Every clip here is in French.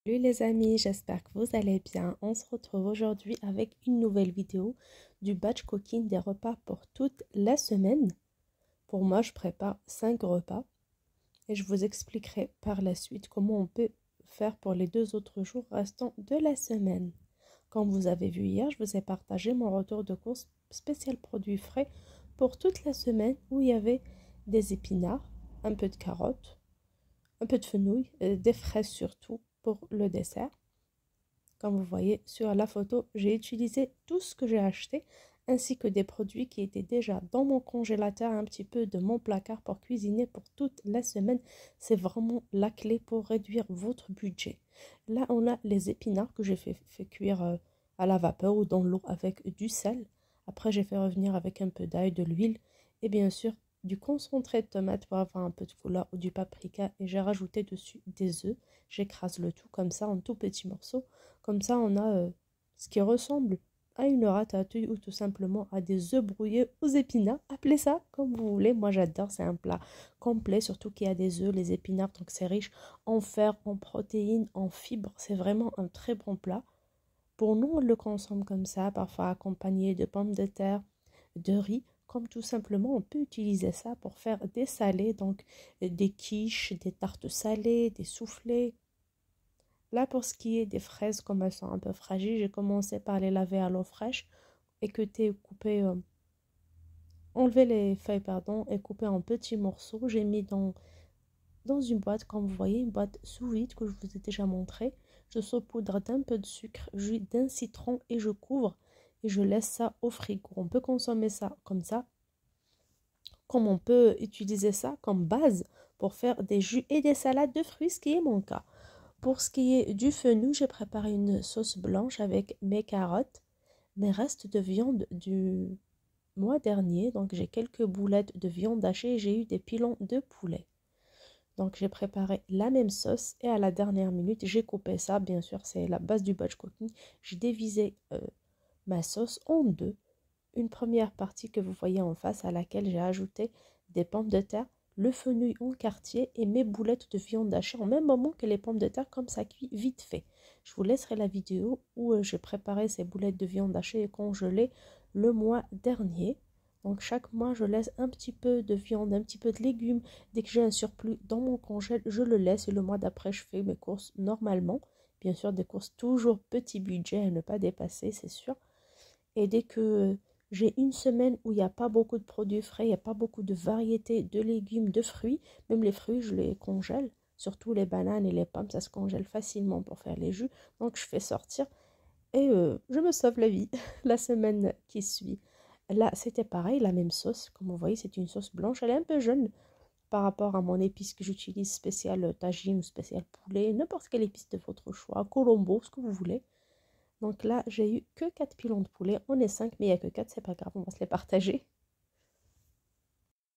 Salut les amis, j'espère que vous allez bien. On se retrouve aujourd'hui avec une nouvelle vidéo du batch cooking des repas pour toute la semaine. Pour moi, je prépare 5 repas et je vous expliquerai par la suite comment on peut faire pour les 2 autres jours restants de la semaine. Comme vous avez vu hier, je vous ai partagé mon retour de course spécial produits frais pour toute la semaine où il y avait des épinards, un peu de carottes, un peu de fenouil, des fraises surtout pour le dessert. Comme vous voyez sur la photo, j'ai utilisé tout ce que j'ai acheté ainsi que des produits qui étaient déjà dans mon congélateur, un petit peu de mon placard pour cuisiner pour toute la semaine. C'est vraiment la clé pour réduire votre budget. Là, on a les épinards que j'ai fait cuire à la vapeur ou dans l'eau avec du sel. Après, j'ai fait revenir avec un peu d'ail, de l'huile et bien sûr du concentré de tomate pour avoir un peu de couleur ou du paprika. Et j'ai rajouté dessus des œufs. J'écrase le tout comme ça en tout petits morceaux. Comme ça, on a ce qui ressemble à une ratatouille ou tout simplement à des œufs brouillés aux épinards. Appelez ça comme vous voulez. Moi, j'adore. C'est un plat complet, surtout qu'il y a des œufs, les épinards. Donc, c'est riche en fer, en protéines, en fibres. C'est vraiment un très bon plat. Pour nous, on le consomme comme ça, parfois accompagné de pommes de terre, de riz. Comme tout simplement, on peut utiliser ça pour faire des salés, donc des quiches, des tartes salées, des soufflés. Là, pour ce qui est des fraises, comme elles sont un peu fragiles, j'ai commencé par les laver à l'eau fraîche, équeuter, couper, enlever les feuilles, pardon, et couper en petits morceaux. J'ai mis dans une boîte, comme vous voyez, une boîte sous vide que je vous ai déjà montré. Je saupoudre d'un peu de sucre, jus d'un citron et je couvre et je laisse ça au frigo. On peut consommer ça comme ça, comme on peut utiliser ça comme base pour faire des jus et des salades de fruits, ce qui est mon cas. Pour ce qui est du fenouil, j'ai préparé une sauce blanche avec mes carottes, mes restes de viande du mois dernier. Donc j'ai quelques boulettes de viande hachée et j'ai eu des pilons de poulet. Donc j'ai préparé la même sauce et à la dernière minute, j'ai coupé ça. Bien sûr, c'est la base du batch cooking. J'ai divisé ma sauce en deux. Une première partie que vous voyez en face à laquelle j'ai ajouté des pommes de terre, le fenouil en quartier et mes boulettes de viande hachée en même moment que les pommes de terre, comme ça cuit vite fait. Je vous laisserai la vidéo où j'ai préparé ces boulettes de viande hachée et congelées le mois dernier. Donc chaque mois, je laisse un petit peu de viande, un petit peu de légumes. Dès que j'ai un surplus dans mon congèle, je le laisse et le mois d'après, je fais mes courses normalement. Bien sûr, des courses toujours petit budget à ne pas dépasser, c'est sûr. Et dès que j'ai une semaine où il n'y a pas beaucoup de produits frais, il n'y a pas beaucoup de variétés de légumes, de fruits, même les fruits, je les congèle. Surtout les bananes et les pommes, ça se congèle facilement pour faire les jus. Donc je fais sortir et je me sauve la vie la semaine qui suit. Là, c'était pareil, la même sauce. Comme vous voyez, c'est une sauce blanche. Elle est un peu jaune par rapport à mon épice que j'utilise, spécial tagine ou spécial poulet, n'importe quelle épice de votre choix, colombo, ce que vous voulez. Donc là, j'ai eu que 4 pilons de poulet. On est 5, mais il n'y a que 4, c'est pas grave, on va se les partager.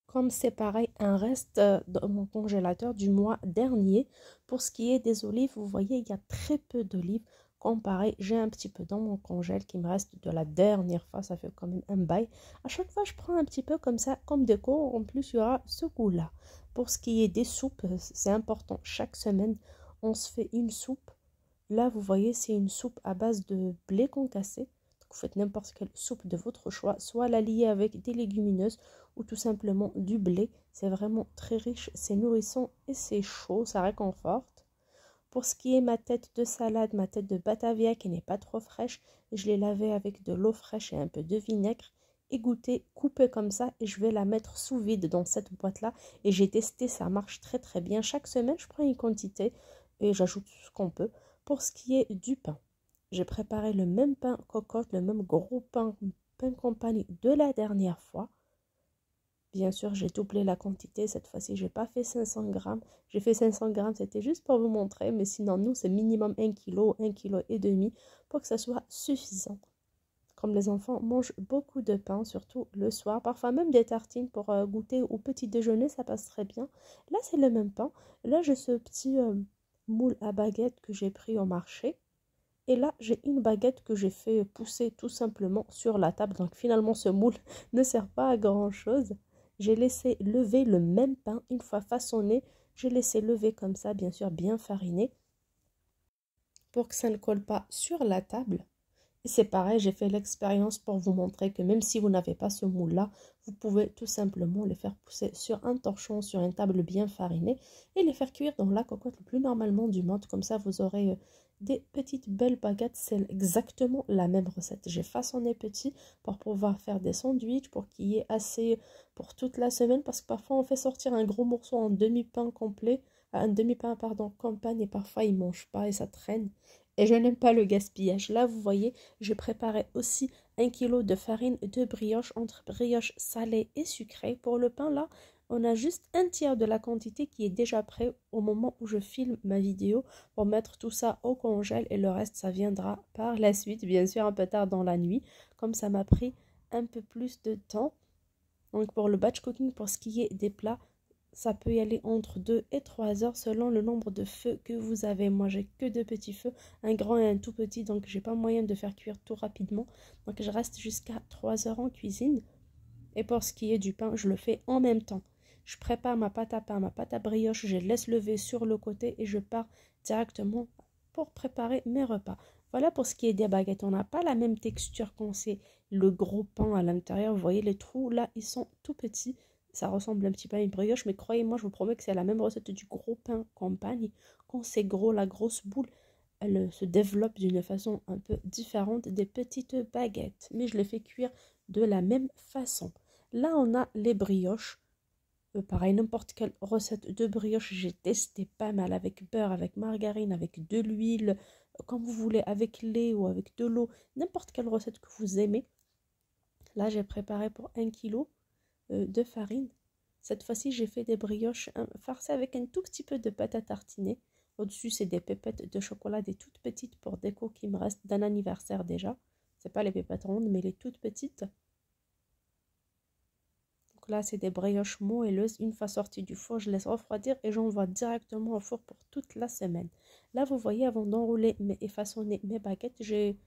Comme c'est pareil, un reste dans mon congélateur du mois dernier. Pour ce qui est des olives, vous voyez, il y a très peu d'olives. Comparé, j'ai un petit peu dans mon congèle qui me reste de la dernière fois. Ça fait quand même un bail. À chaque fois, je prends un petit peu comme ça, comme déco. En plus, il y aura ce goût-là. Pour ce qui est des soupes, c'est important. Chaque semaine, on se fait une soupe. Là, vous voyez, c'est une soupe à base de blé concassé. Donc, vous faites n'importe quelle soupe de votre choix, soit la lier avec des légumineuses ou tout simplement du blé. C'est vraiment très riche, c'est nourrissant et c'est chaud, ça réconforte. Pour ce qui est ma tête de salade, ma tête de batavia qui n'est pas trop fraîche, je l'ai lavée avec de l'eau fraîche et un peu de vinaigre. Égouttée, coupée comme ça et je vais la mettre sous vide dans cette boîte-là. Et j'ai testé, ça marche très très bien. Chaque semaine, je prends une quantité et j'ajoute ce qu'on peut. Pour ce qui est du pain, j'ai préparé le même pain cocotte, le même gros pain compagnie de la dernière fois. Bien sûr, j'ai doublé la quantité. Cette fois-ci, je n'ai pas fait 500 grammes. J'ai fait 500 grammes, c'était juste pour vous montrer. Mais sinon, nous, c'est minimum 1 kg, 1 kg et demi pour que ça soit suffisant. Comme les enfants mangent beaucoup de pain, surtout le soir. Parfois même des tartines pour goûter au petit déjeuner, ça passe très bien. Là, c'est le même pain. Là, j'ai ce petit moule à baguette que j'ai pris au marché. Et là, j'ai une baguette que j'ai fait pousser tout simplement sur la table. Donc finalement, ce moule ne sert pas à grand-chose. J'ai laissé lever le même pain une fois façonné. J'ai laissé lever comme ça, bien sûr, bien fariné. pour que ça ne colle pas sur la table. Et c'est pareil, j'ai fait l'expérience pour vous montrer que même si vous n'avez pas ce moule-là, vous pouvez tout simplement les faire pousser sur un torchon, sur une table bien farinée et les faire cuire dans la cocotte le plus normalement du monde. Comme ça, vous aurez des petites belles baguettes. C'est exactement la même recette. J'ai façonné petit pour pouvoir faire des sandwichs, pour qu'il y ait assez pour toute la semaine. Parce que parfois, on fait sortir un gros morceau en demi-pain complet, un demi-pain, pardon, campagne, et parfois, ils ne mangent pas et ça traîne. Et je n'aime pas le gaspillage. Là, vous voyez, je préparais aussi 1 kg de farine de brioche entre brioche salée et sucrée. Pour le pain, là, on a juste un tiers de la quantité qui est déjà prêt au moment où je filme ma vidéo pour mettre tout ça au congèle et le reste, ça viendra par la suite, bien sûr, un peu tard dans la nuit, comme ça m'a pris un peu plus de temps. Donc, pour le batch cooking, pour ce qui est des plats, ça peut y aller entre 2 et 3 heures selon le nombre de feux que vous avez. Moi, j'ai que 2 petits feux, un grand et un tout petit, donc j'ai pas moyen de faire cuire tout rapidement. Donc, je reste jusqu'à 3 heures en cuisine. Et pour ce qui est du pain, je le fais en même temps. Je prépare ma pâte à pain, ma pâte à brioche, je laisse lever sur le côté et je pars directement pour préparer mes repas. Voilà pour ce qui est des baguettes. On n'a pas la même texture quand c'est le gros pain à l'intérieur. Vous voyez les trous là, ils sont tout petits. Ça ressemble un petit peu à une brioche, mais croyez-moi, je vous promets que c'est la même recette du gros pain campagne. Quand c'est gros, la grosse boule, elle se développe d'une façon un peu différente des petites baguettes. Mais je les fais cuire de la même façon. Là, on a les brioches. Pareil, n'importe quelle recette de brioche, j'ai testé pas mal avec beurre, avec margarine, avec de l'huile, comme vous voulez, avec lait ou avec de l'eau, n'importe quelle recette que vous aimez. Là, j'ai préparé pour 1 kg de farine. Cette fois-ci, j'ai fait des brioches farcies avec un tout petit peu de pâte à tartiner. Au-dessus, c'est des pépettes de chocolat, des toutes petites pour déco qui me restent d'un anniversaire déjà. C'est pas les pépettes rondes, mais les toutes petites. Donc là, c'est des brioches moelleuses. Une fois sorties du four, je laisse refroidir et j'envoie directement au four pour toute la semaine. Là, vous voyez, avant d'enrouler et façonner mes baguettes, j'ai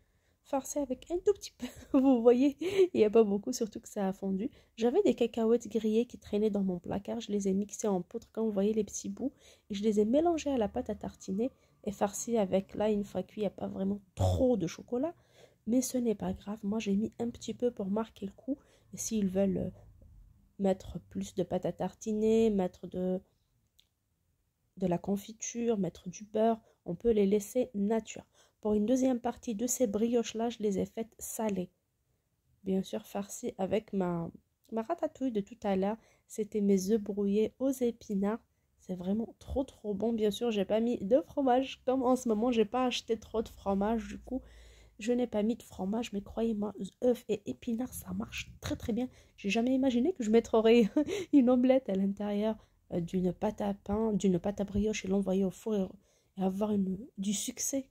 farci avec un tout petit peu. Vous voyez, il n'y a pas beaucoup, surtout que ça a fondu. J'avais des cacahuètes grillées qui traînaient dans mon placard. Je les ai mixées en poudre, comme vous voyez les petits bouts. Et je les ai mélangées à la pâte à tartiner et farcies avec, là, une fois cuit, il n'y a pas vraiment trop de chocolat. Mais ce n'est pas grave. Moi, j'ai mis un petit peu pour marquer le coup. Et s'ils veulent mettre plus de pâte à tartiner, mettre de la confiture, mettre du beurre, on peut les laisser nature. Pour une deuxième partie de ces brioches-là, je les ai faites salées. Bien sûr, farcies avec ma ratatouille de tout à l'heure. C'était mes œufs brouillés aux épinards. C'est vraiment trop trop bon. Bien sûr, j'ai pas mis de fromage. Comme en ce moment, j'ai pas acheté trop de fromage. Du coup, je n'ai pas mis de fromage. Mais croyez-moi, œufs et épinards, ça marche très très bien. J'ai jamais imaginé que je mettrais une omelette à l'intérieur d'une pâte à pain, d'une pâte à brioche et l'envoyer au four et avoir du succès.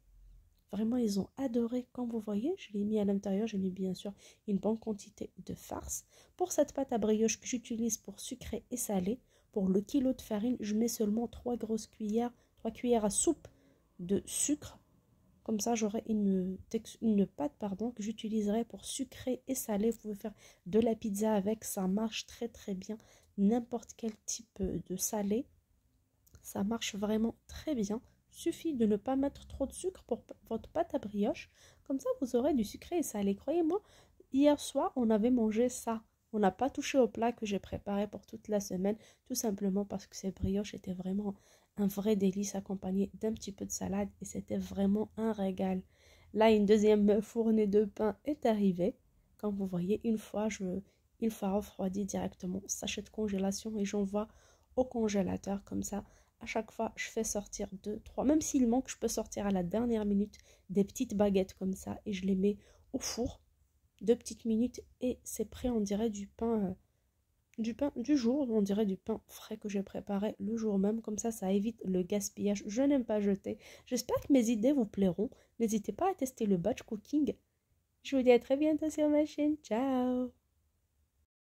Vraiment, ils ont adoré. Comme vous voyez, je l'ai mis à l'intérieur. J'ai mis bien sûr une bonne quantité de farce. Pour cette pâte à brioche que j'utilise pour sucrer et saler, pour le kilo de farine, je mets seulement 3 cuillères à soupe de sucre. Comme ça, j'aurai une pâte que j'utiliserai pour sucrer et saler. Vous pouvez faire de la pizza avec. Ça marche très très bien. N'importe quel type de salé. Ça marche vraiment très bien. Suffit de ne pas mettre trop de sucre pour votre pâte à brioche. Comme ça, vous aurez du sucré et salé. Croyez-moi, hier soir, on avait mangé ça. On n'a pas touché au plat que j'ai préparé pour toute la semaine, tout simplement parce que ces brioches étaient vraiment un vrai délice accompagné d'un petit peu de salade et c'était vraiment un régal. Là, une deuxième fournée de pain est arrivée. Comme vous voyez, une fois refroidi directement, sachet de congélation et j'envoie au congélateur comme ça. À chaque fois, je fais sortir 2, 3. Même s'il manque, je peux sortir à la dernière minute des petites baguettes comme ça et je les mets au four. 2 petites minutes et c'est prêt. On dirait du pain du jour. On dirait du pain frais que j'ai préparé le jour même. Comme ça évite le gaspillage. Je n'aime pas jeter. J'espère que mes idées vous plairont. N'hésitez pas à tester le batch cooking. Je vous dis à très bientôt sur ma chaîne. Ciao!